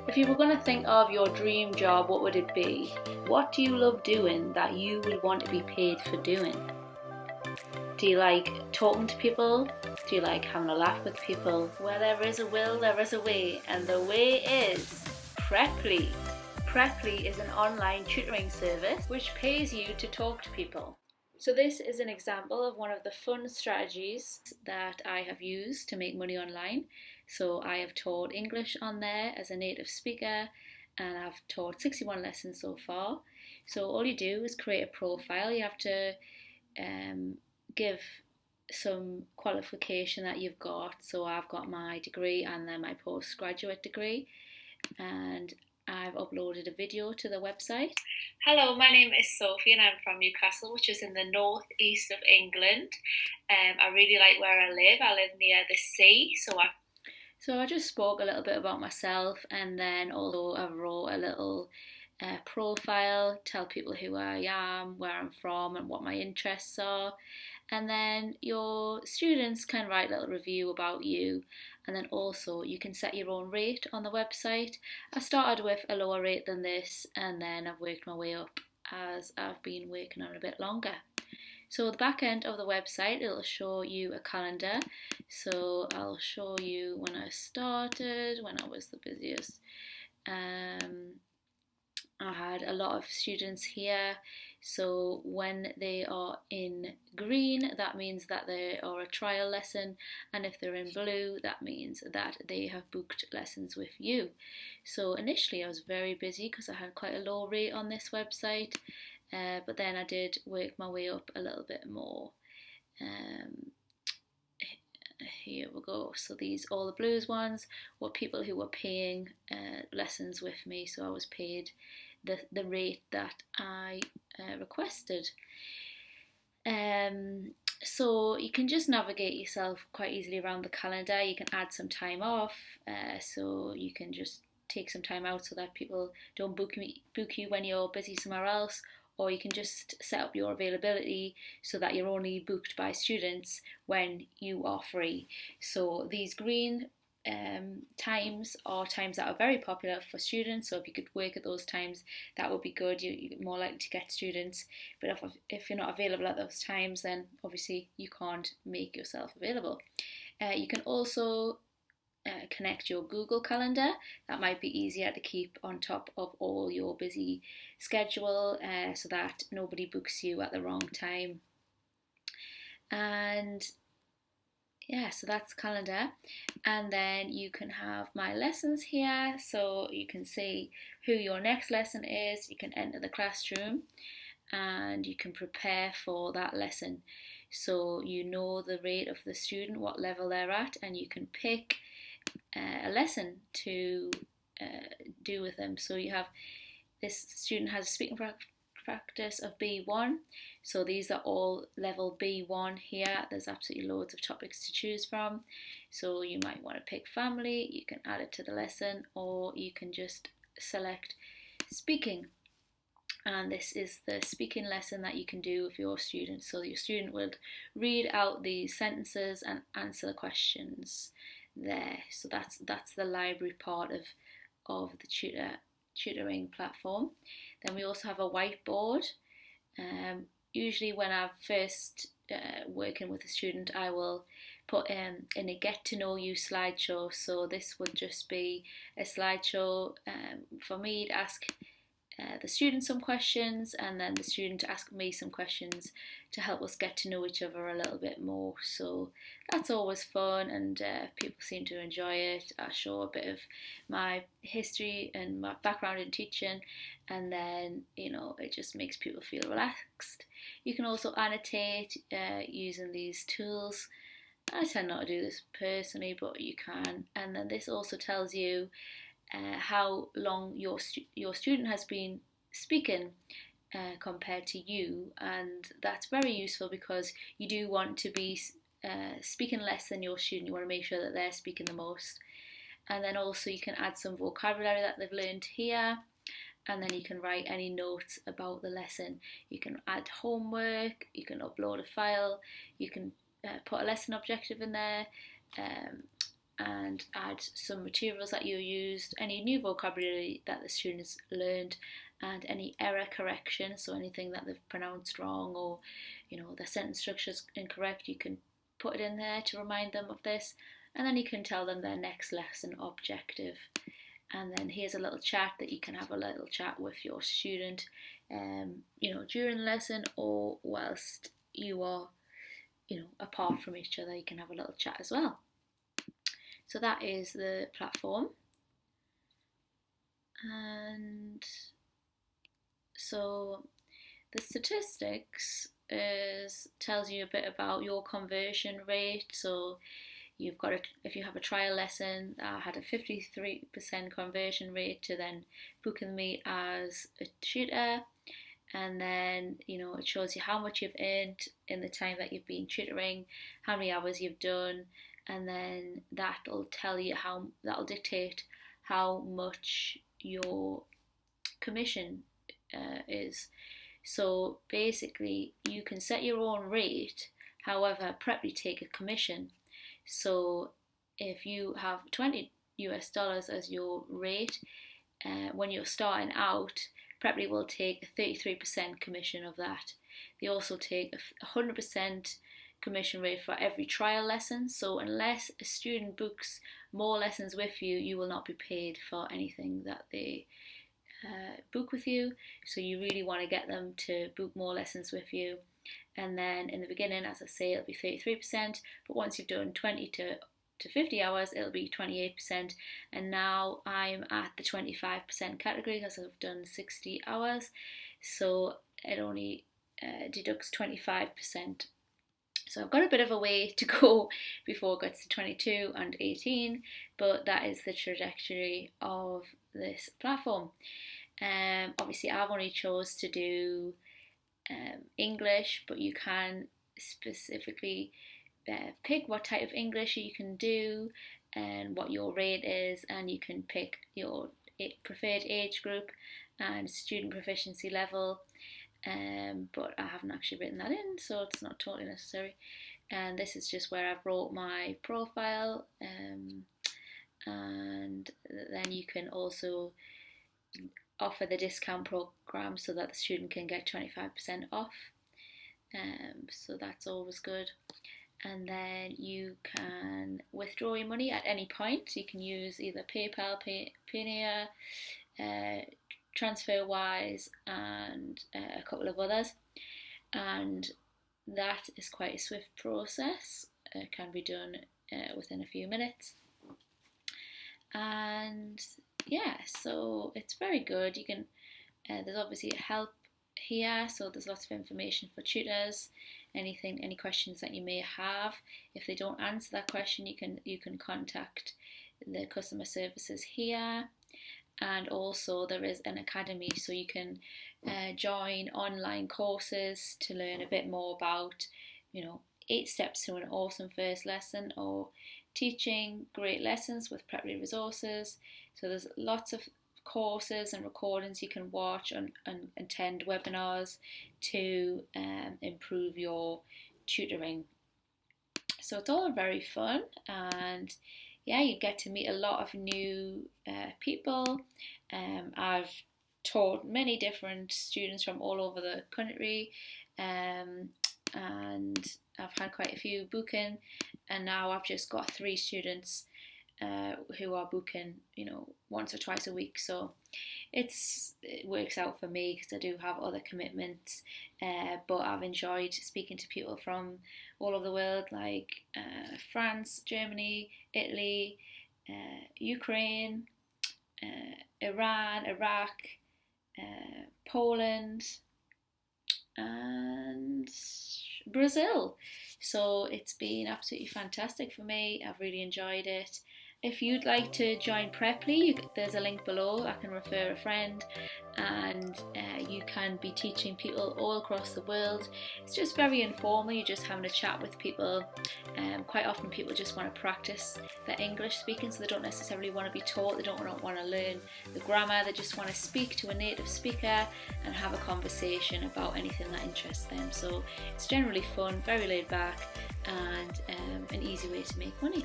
If you were going to think of your dream job, what would it be? What do you love doing that you would want to be paid for doing? Do you like talking to people? Do you like having a laugh with people? Where there is a will, there is a way, and the way is Preply. Preply is an online tutoring service which pays you to talk to people. So this is an example of one of the fun strategies that I have used to make money online. So I have taught English on there as a native speaker, and I've taught 61 lessons so far. So all you do is create a profile. You have to give some qualification that you've got. So I've got my degree and then my postgraduate degree, and I've uploaded a video to the website. Hello, my name is Sophie and I'm from Newcastle, which is in the northeast of England. I really like where I live. I live near the sea, so I just spoke a little bit about myself, and then also I wrote a little profile, tell people who I am, where I'm from and what my interests are. And then your students can write a little review about you, and then also you can set your own rate on the website. I started with a lower rate than this, and then I've worked my way up as I've been working on it a bit longer. So the back end of the website, it'll show you a calendar. So I'll show you when I started, when I was the busiest. I had a lot of students here, so when they are in green, that means that they are a trial lesson, and if they're in blue, that means that they have booked lessons with you. So initially I was very busy because I had quite a low rate on this website, but then I did work my way up a little bit more. Here we go. So these, all the blues ones, were people who were paying lessons with me, so I was paid the rate that I requested. So you can just navigate yourself quite easily around the calendar. You can add some time off, so you can just take some time out so that people don't book you when you're busy somewhere else, or you can just set up your availability so that you're only booked by students when you are free. So these green times are times that are very popular for students, so if you could work at those times, that would be good. You're more likely to get students. But if you're not available at those times, then obviously you can't make yourself available. You can also connect your Google Calendar. That might be easier to keep on top of all your busy schedule, so that nobody books you at the wrong time. And yeah, so that's calendar. And then you can have my lessons here, so you can see who your next lesson is. You can enter the classroom and you can prepare for that lesson, so you know the rate of the student, what level they're at, and you can pick a lesson to do with them. So you have, this student has a speaking practice of B1, so these are all level B1 here. There's absolutely loads of topics to choose from, so you might want to pick family, you can add it to the lesson, or you can just select speaking. And this is the speaking lesson that you can do with your student. So your student will read out these sentences and answer the questions there. So that's the library part of the tutoring platform. Then we also have a whiteboard. Usually when I'm first working with a student, I will put in a get to know you slideshow. So this would just be a slideshow for me to ask the student some questions, and then the student to ask me some questions to help us get to know each other a little bit more. So that's always fun, and people seem to enjoy it. I show a bit of my history and my background in teaching, and then it just makes people feel relaxed. You can also annotate using these tools. I tend not to do this personally, but you can. And then this also tells you how long your student has been speaking compared to you, and that's very useful because you do want to be speaking less than your student. You want to make sure that they're speaking the most. And then also you can add some vocabulary that they've learned here, and then you can write any notes about the lesson. You can add homework, you can upload a file, you can put a lesson objective in there, and add some materials that you used, any new vocabulary that the students learned, and any error correction, so anything that they've pronounced wrong, or the sentence structure is incorrect, you can put it in there to remind them of this. And then you can tell them their next lesson objective. And then here's a little chat that you can have a little chat with your student, during the lesson, or whilst you are, apart from each other, you can have a little chat as well. So that is the platform. And so the statistics tells you a bit about your conversion rate. So you've got if you have a trial lesson that had a 53% conversion rate to then booking me as a tutor, and then it shows you how much you've earned in the time that you've been tutoring, how many hours you've done, and then that'll dictate how much your commission is. So basically you can set your own rate, however Preply take a commission. So if you have $20 as your rate, when you're starting out, Preply will take a 33% commission of that. They also take a 100% commission rate for every trial lesson. So unless a student books more lessons with you, you will not be paid for anything that they book with you. So you really want to get them to book more lessons with you. And then in the beginning, as I say, it'll be 33%, but once you've done 20 to 50 hours, it'll be 28%. And now I'm at the 25% category because I've done 60 hours, so it only deducts 25%. So I've got a bit of a way to go before it gets to 22 and 18, but that is the trajectory of this platform. Obviously I've only chose to do English, but you can specifically pick what type of English you can do and what your rate is, and you can pick your preferred age group and student proficiency level, but I haven't actually written that in, so it's not totally necessary. And this is just where I've wrote my profile, and then you can also offer the discount program so that the student can get 25% off, so that's always good. And then you can withdraw your money at any point. So you can use either PayPal, Payoneer, TransferWise, and a couple of others. And that is quite a swift process. It can be done within a few minutes. And yeah, so it's very good. You can there's obviously help here, so there's lots of information for tutors. Any questions that you may have. If they don't answer that question, you can contact the customer services here. And also there is an academy, so you can join online courses to learn a bit more about 8 steps to an awesome first lesson, or teaching great lessons with Preply resources. So there's lots of courses and recordings you can watch and attend webinars to improve your tutoring. So it's all very fun, and yeah, you get to meet a lot of new people. I've taught many different students from all over the country, and I've had quite a few booking, and now I've just got 3 students who are booking, once or twice a week. So it works out for me because I do have other commitments, but I've enjoyed speaking to people from all over the world, like France, Germany, Italy, Ukraine, Iran, Iraq, Poland, and Brazil. So it's been absolutely fantastic for me. I've really enjoyed it. If you'd like to join Preply, there's a link below. I can refer a friend, and you can be teaching people all across the world. It's just very informal. You're just having a chat with people. Quite often people just want to practice their English speaking, so they don't necessarily want to be taught. They don't want to learn the grammar. They just want to speak to a native speaker and have a conversation about anything that interests them. So it's generally fun, very laid back, and an easy way to make money.